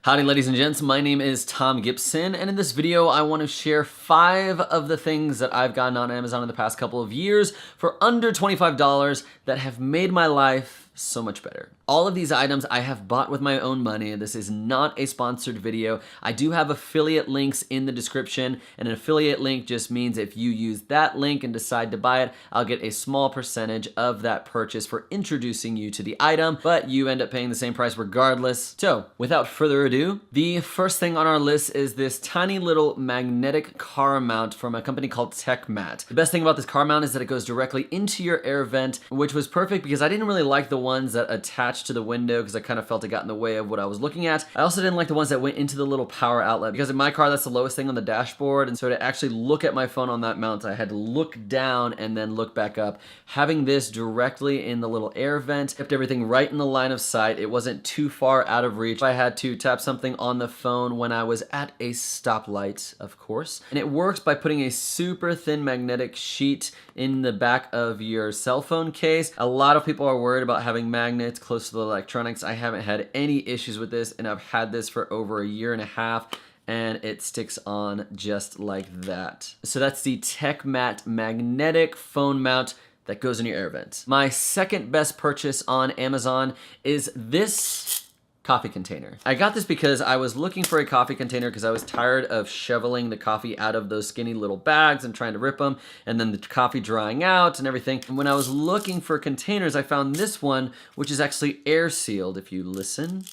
Howdy ladies and gents, my name is Tom Gibson, and in this video I want to share 5 of the things that I've gotten on Amazon in the past couple of years for under $25 that have made my life so much better. All of these items I have bought with my own money. This is not a sponsored video. I do have affiliate links in the description, and an affiliate link just means if you use that link and decide to buy it, I'll get a small percentage of that purchase for introducing you to the item, but you end up paying the same price regardless. So, without further ado, the first thing on our list is this tiny little magnetic car mount from a company called TechMat. The best thing about this car mount is that it goes directly into your air vent, which was perfect because I didn't really like the ones that attached to the window because I kind of felt it got in the way of what I was looking at. I also didn't like the ones that went into the little power outlet because in my car that's the lowest thing on the dashboard, and so to actually look at my phone on that mount I had to look down and then look back up. Having this directly in the little air vent kept everything right in the line of sight. It wasn't too far out of reach. I had to tap something on the phone when I was at a stoplight, of course. And it works by putting a super thin magnetic sheet in the back of your cell phone case. A lot of people are worried about having magnets close to the electronics. I haven't had any issues with this, and I've had this for over a year and a half, and it sticks on just like that. So that's the TechMat magnetic phone mount that goes in your air vent. My second best purchase on Amazon is this coffee container. I got this because I was looking for a coffee container because I was tired of shoveling the coffee out of those skinny little bags and trying to rip them, and then the coffee drying out and everything. And when I was looking for containers, I found this one, which is actually air sealed. If you listen,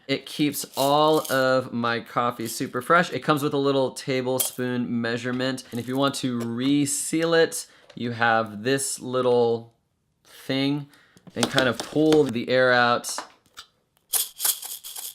it keeps all of my coffee super fresh. It comes with a little tablespoon measurement, and if you want to reseal it, you have this little thing and kind of pull the air out,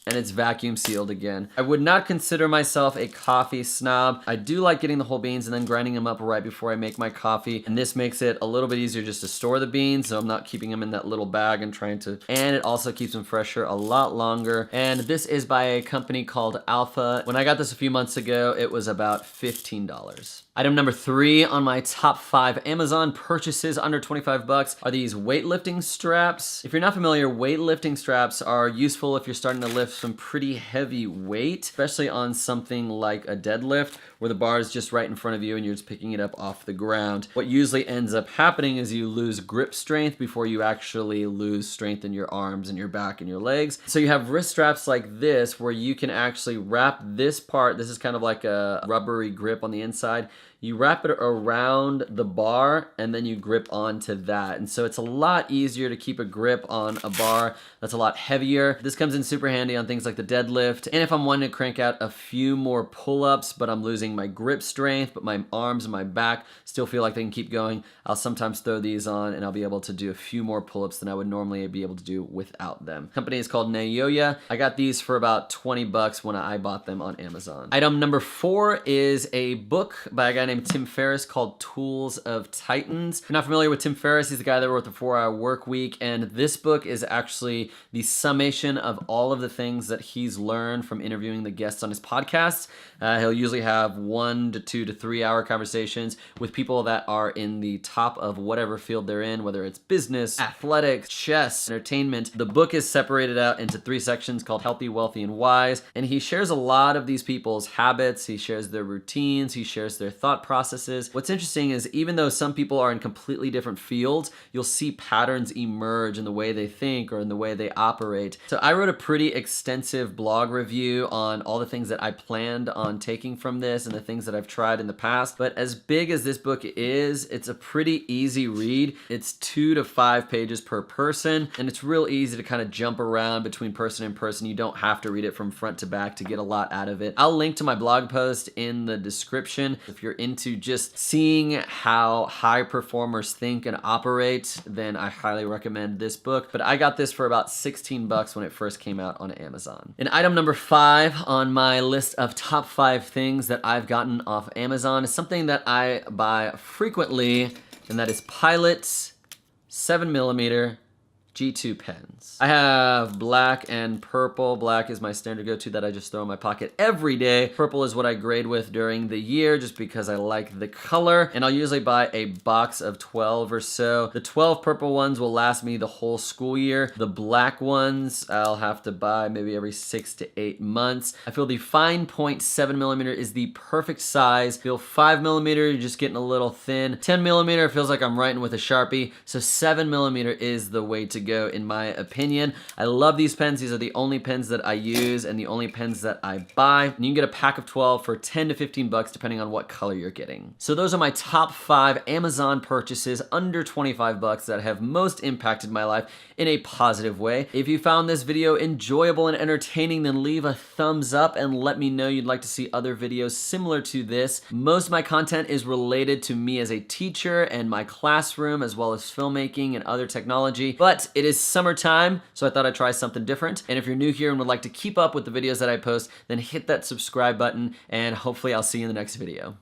and it's vacuum sealed again. I would not consider myself a coffee snob. I do like getting the whole beans and then grinding them up right before I make my coffee, and this makes it a little bit easier just to store the beans, so I'm not keeping them in that little bag and and it also keeps them fresher a lot longer. And this is by a company called Alpha. When I got this a few months ago, it was about $15. Item number 3 on my top 5 Amazon purchases under 25 bucks are these weightlifting straps. If you're not familiar, weightlifting straps are useful if you're starting to lift some pretty heavy weight, especially on something like a deadlift where the bar is just right in front of you and you're just picking it up off the ground. What usually ends up happening is you lose grip strength before you actually lose strength in your arms and your back and your legs. So you have wrist straps like this where you can actually wrap this part. This is kind of like a rubbery grip on the inside. You wrap it around the bar and then you grip onto that. And so it's a lot easier to keep a grip on a bar that's a lot heavier. This comes in super handy on things like the deadlift. And if I'm wanting to crank out a few more pull-ups, but I'm losing my grip strength, but my arms and my back still feel like they can keep going, I'll sometimes throw these on and I'll be able to do a few more pull-ups than I would normally be able to do without them. The company is called Naoya. I got these for about 20 bucks when I bought them on Amazon. Item number 4 is a book by a guy named Tim Ferriss called Tools of Titans. If you're not familiar with Tim Ferriss, he's the guy that wrote the 4-Hour Work Week, and this book is actually the summation of all of the things that he's learned from interviewing the guests on his podcasts. He'll usually have 1 to 2 to 3 hour conversations with people that are in the top of whatever field they're in, whether it's business, athletics, chess, entertainment. The book is separated out into 3 sections called Healthy, Wealthy, and Wise, and he shares a lot of these people's habits, he shares their routines, he shares their thought processes. What's interesting is even though some people are in completely different fields, you'll see patterns emerge in the way they think or in the way they operate. So I wrote a pretty extensive blog review on all the things that I planned on taking from this and the things that I've tried in the past. But as big as this book is, it's a pretty easy read. It's 2 to 5 pages per person, and it's real easy to kind of jump around between person and person. You don't have to read it from front to back to get a lot out of it. I'll link to my blog post in the description. If you're into just seeing how high performers think and operate, then I highly recommend this book. But I got this for about 16 bucks when it first came out on Amazon. And item number 5 on my list of top 5 things that I've gotten off Amazon is something that I buy frequently, and that is Pilot 7mm G2 pens. I have black and purple. Black is my standard go-to that I just throw in my pocket every day. Purple is what I grade with during the year just because I like the color, and I'll usually buy a box of 12 or so. The 12 purple ones will last me the whole school year. The black ones I'll have to buy maybe every 6 to 8 months. I feel the fine point 7mm is the perfect size. I feel 5mm, you're just getting a little thin. 10mm feels like I'm writing with a Sharpie, so 7mm is the way to go in my opinion. I love these pens. These are the only pens that I use and the only pens that I buy. And you can get a pack of 12 for 10 to 15 bucks depending on what color you're getting. So those are my top 5 Amazon purchases under 25 bucks that have most impacted my life in a positive way. If you found this video enjoyable and entertaining, then leave a thumbs up and let me know you'd like to see other videos similar to this. Most of my content is related to me as a teacher and my classroom, as well as filmmaking and other technology, but it is summertime, so I thought I'd try something different. And if you're new here and would like to keep up with the videos that I post, then hit that subscribe button, and hopefully I'll see you in the next video.